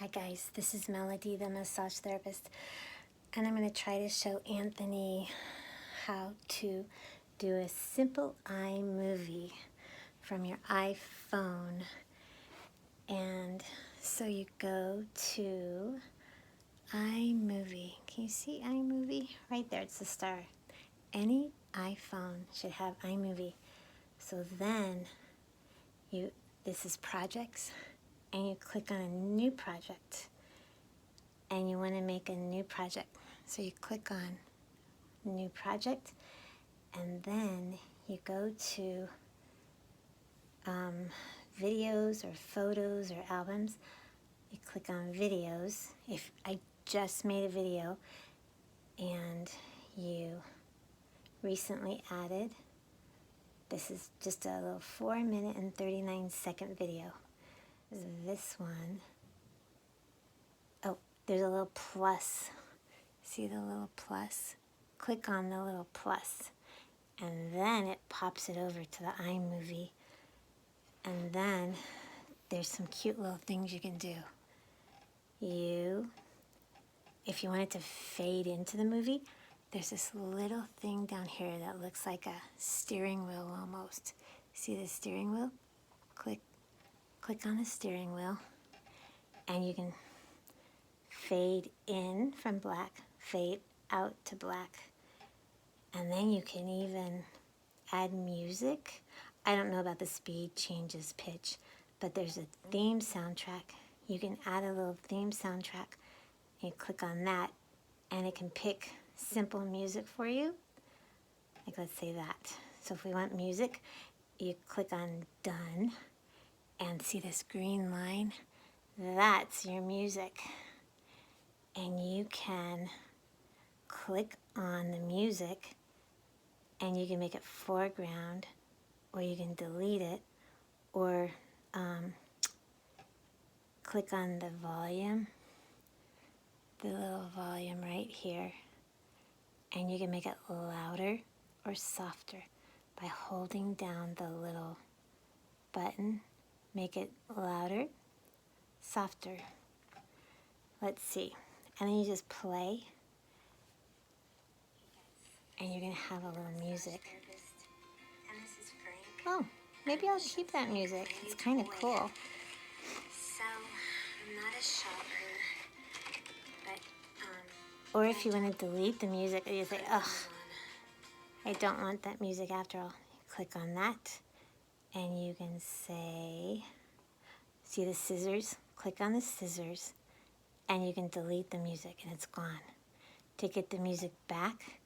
Hi guys, this is Melody, the massage therapist, and I'm going to try to show Anthony how to do a simple iMovie from your iPhone. And so you go to iMovie. Can you see iMovie? Right there, it's the star. Any iPhone should have iMovie. So then this is projects, and you click on a new project, and you want to make a new project. So you click on new project, and then you go to videos or photos or albums. You click on videos. If I just made a video and you recently added, this is just a little 4-minute and 39-second video. This one, oh, there's a little plus. See the little plus? Click on the little plus, and then it pops it over to the iMovie. And then there's some cute little things you can do. If you want it to fade into the movie, there's this little thing down here that looks like a steering wheel almost. See the steering wheel? Click on the steering wheel, and you can fade in from black, fade out to black. And then you can even add music. I don't know about the speed changes, pitch, but there's a theme soundtrack. You can add a little theme soundtrack. You click on that, and it can pick simple music for you. Like, let's say that. So if we want music, you click on done, and see this green line? That's your music. And you can click on the music, and you can make it foreground, or you can delete it, or click on the volume, the little volume right here, and you can make it louder or softer by holding down the little button. Make it louder, softer. Let's see. And then you just play, and you're going to have a little music. Oh, maybe I'll keep that music. It's kind of cool. So, I'm not a shopper, but, Or if you want to delete the music, you say, ugh, I don't want that music after all. Click on that, and you can say, see the scissors? Click on the scissors, and you can delete the music, and it's gone. To get the music back,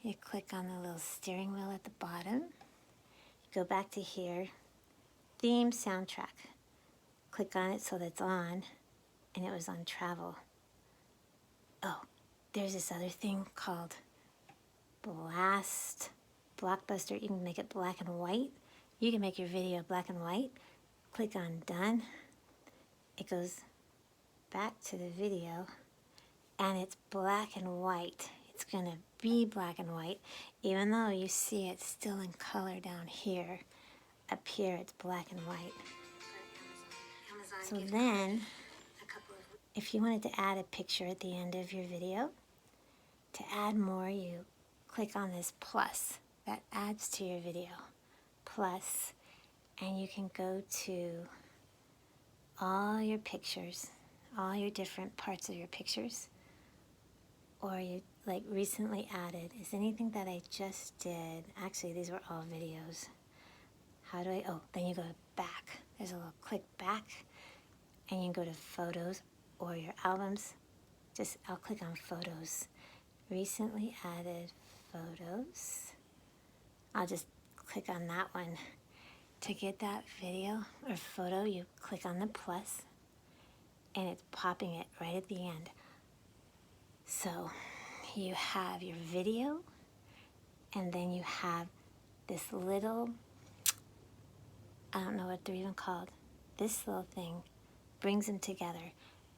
you click on the little steering wheel at the bottom. You go back to here, theme soundtrack. Click on it so that's on, and it was on travel. Oh, there's this other thing called Blockbuster. You can make it black and white. You can make your video black and white. Click on done. It goes back to the video, and it's black and white. It's going to be black and white, even though you see it's still in color down here. Up here, it's black and white. So then, if you wanted to add a picture at the end of your video, to add more, you click on this plus that adds to your video. Plus, and you can go to all your pictures, all your different parts of your pictures, or you like recently added. Is anything that I just did? Actually, these were all videos. Then you go to back. There's a little click back, and you can go to photos or your albums. I'll click on photos. Recently added photos. I'll just click on that one. To get that video or photo, you click on the plus, and it's popping it right at the end. So you have your video, and then you have this little, I don't know what they're even called. This little thing brings them together,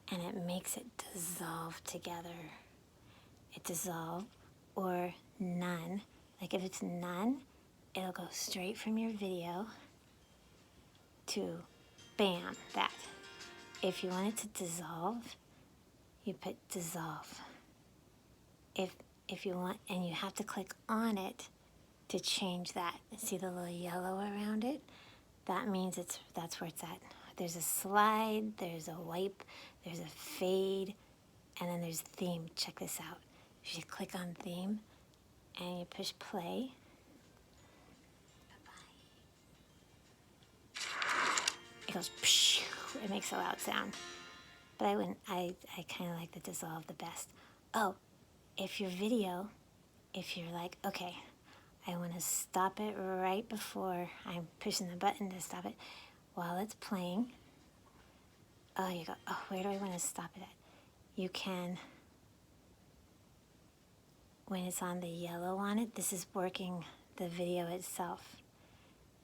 and it makes it dissolve together. It dissolve or none. Like if it's none, it'll go straight from your video to bam, that. if you want it to dissolve, you put dissolve. If you want, and you have to click on it to change that. See the little yellow around it? That means that's where it's at. There's a slide, there's a wipe, there's a fade, and then there's theme. Check this out. If you click on theme and you push play, it goes pshh, it makes a loud sound. But I kind of like the dissolve the best. Oh, if your video, if you're like, okay, I want to stop it right before I'm pushing the button to stop it while it's playing. Oh, you go, oh, where do I want to stop it at? You can, when it's on the yellow on it, this is working the video itself.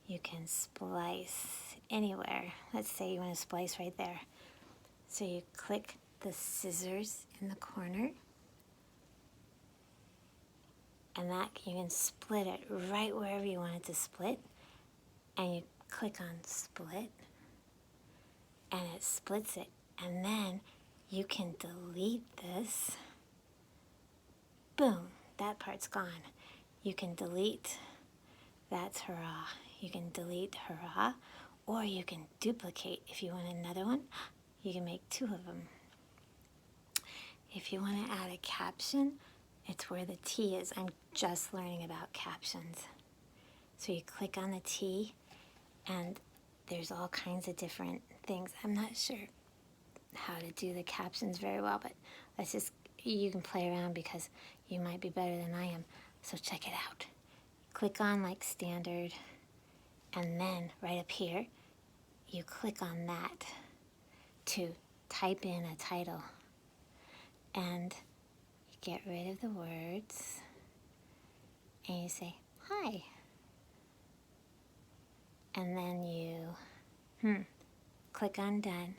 You can splice anywhere. Let's say you want to splice right there. So you click the scissors in the corner, and that you can split it right wherever you want it to split, and you click on split, and it splits it, and then you can delete this. Boom, that part's gone. You can delete, that's hurrah. You can delete hurrah, or you can duplicate. If you want another one, you can make 2 of them. If you want to add a caption, it's where the T is. I'm just learning about captions. So you click on the T, and there's all kinds of different things. I'm not sure how to do the captions very well, but let's just, you can play around because you might be better than I am. So check it out. Click on like standard, and then right up here, you click on that to type in a title. And you get rid of the words, and you say, hi. And then you click on done,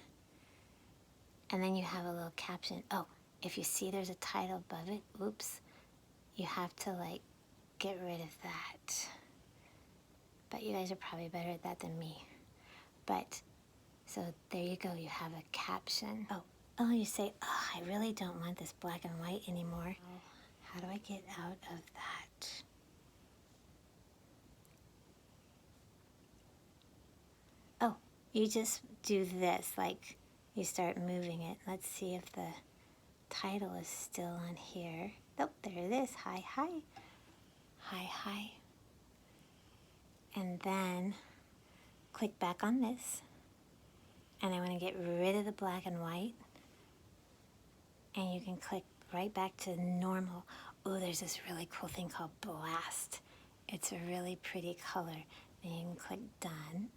and then you have a little caption. Oh, if you see there's a title above it, oops, you have to like get rid of that. But you guys are probably better at that than me. But, so there you go, you have a caption. Oh, you say, oh, I really don't want this black and white anymore. How do I get out of that? Oh, you just do this, like you start moving it. Let's see if the title is still on here. Oh, there it is. Hi, hi. Hi, hi. And then click back on this. And I want to get rid of the black and white. And you can click right back to normal. Oh, there's this really cool thing called blast. It's a really pretty color. Then you can click done.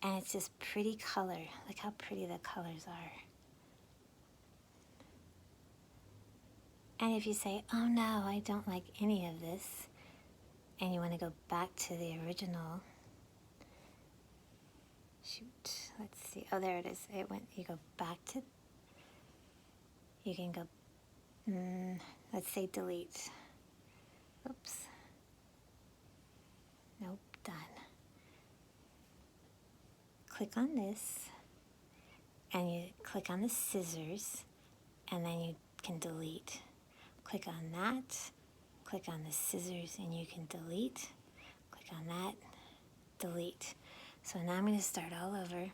And it's this pretty color. Look how pretty the colors are. And if you say, oh no, I don't like any of this, and you want to go back to the original, shoot, let's see, oh there it is, you go back to, you can go, let's say delete, oops, nope, done. Click on this, and you click on the scissors, and then you can delete. Click on that, click on the scissors, and you can delete. Click on that, delete. So now I'm going to start all over.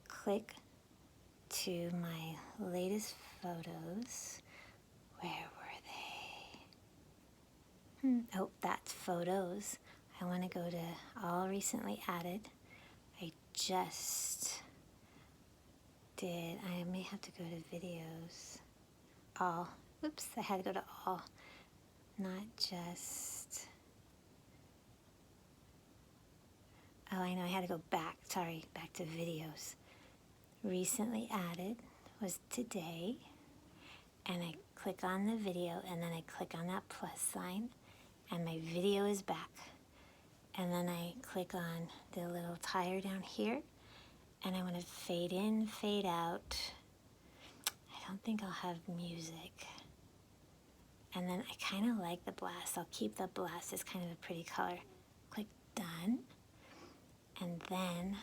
Click to my latest photos. Where were they? Oh, that's photos. I want to go to all recently added. I just did, I may have to go to videos. All. Oops, I had to go to all. Not just. Oh, I know, I had to go back. Sorry, back to videos. Recently added was today. And I click on the video, and then I click on that plus sign, and my video is back. And then I click on the little tire down here, and I want to fade in, fade out. I don't think I'll have music. And then I kind of like the blast. I'll keep the blast. It's kind of a pretty color. Click done. And then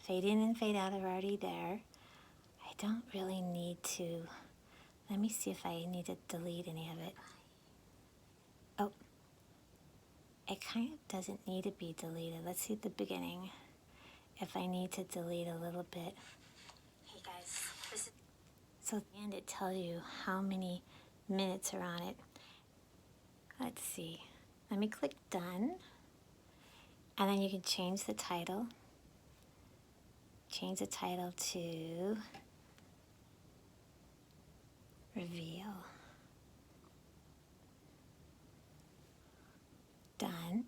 Fade in and fade out are already there. I don't really need to, let me see if I need to delete any of it. Oh, it kind of doesn't need to be deleted. Let's see at the beginning if I need to delete a little bit. Hey guys, this is... So at the end it tells you how many minutes are on it. Let's see. Let me click done. And then you can change the title. Change the title to Reveal. Done.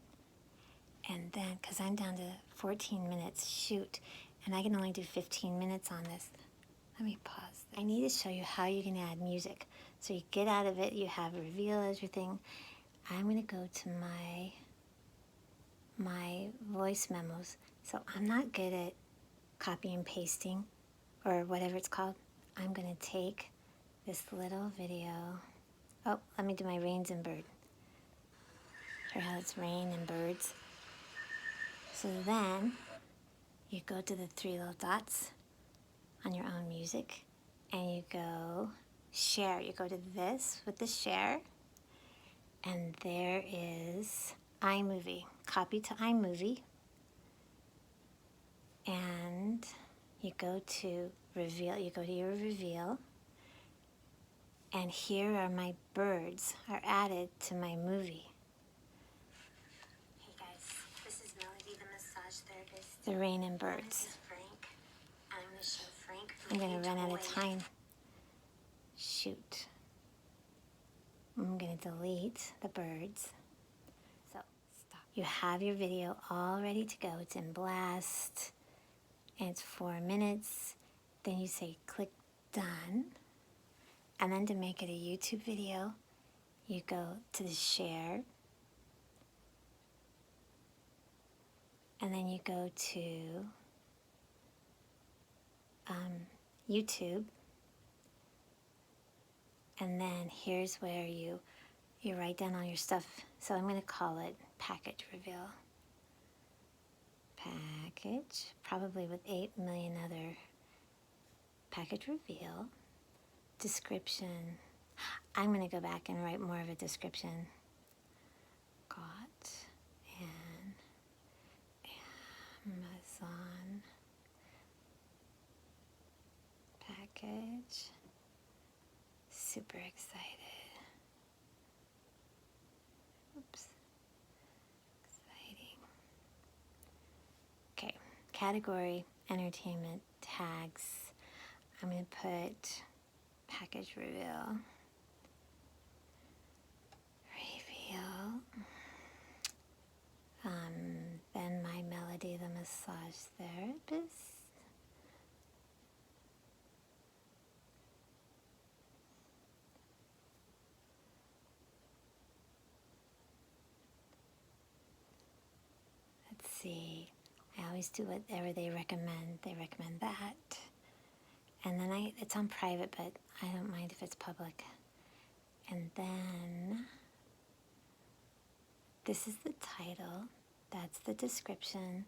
And then, because I'm down to 14 minutes, shoot, and I can only do 15 minutes on this. Let me pause. I need to show you how you can add music. So you get out of it, you have reveal as your thing. I'm going to go to my voice memos. So I'm not good at copy and pasting or whatever it's called. I'm going to take this little video. Oh, let me do my rains and bird. Here how it's rain and birds. So then you go to the three little dots on your own music and you go share. You go to this with the share and there is iMovie. Copy to iMovie and you go to reveal. You go to your reveal and here are my birds are added to my movie. Hey guys, this is Melody, the massage therapist. The rain and And birds. this is Frank. I'm gonna show Frank. I'm gonna moving run out toy. of time. Shoot. I'm gonna delete the birds. So stop. You have your video all ready to go. It's in blast and it's 4 minutes. Then you say click done. And then to make it a YouTube video, you go to the share. And then you go to YouTube. And then here's where you write down all your stuff. So I'm going to call it package reveal. Package, probably with 8 million other package reveal. Description. I'm going to go back and write more of a description. Got an Amazon package. Super excited. Oops. Exciting. Okay, category, entertainment, tags. I'm going to put package reveal. Reveal. Then my Melody, the massage therapist. Let's see. I always do whatever they recommend. They recommend that. And then it's on private, but I don't mind if it's public. And then this is the title. That's the description.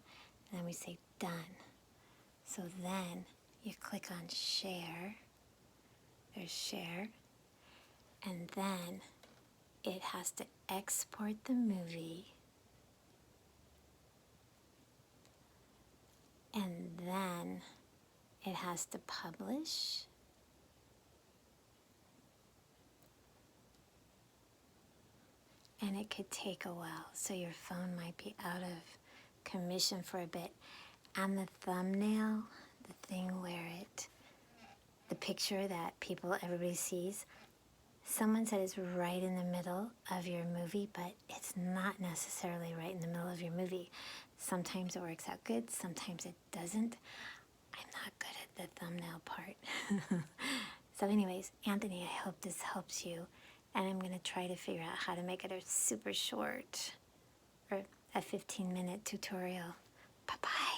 And then we say done. So then you click on share. There's share. And then it has to export the movie. And then it has to publish. And it could take a while, so your phone might be out of commission for a bit. And the thumbnail, the thing where the picture that everybody sees, someone said it's right in the middle of your movie, but it's not necessarily right in the middle of your movie. Sometimes it works out good, sometimes it doesn't. I'm not good at the thumbnail part. So anyways, Anthony, I hope this helps you. And I'm going to try to figure out how to make it a super short or a 15-minute tutorial. Bye-bye.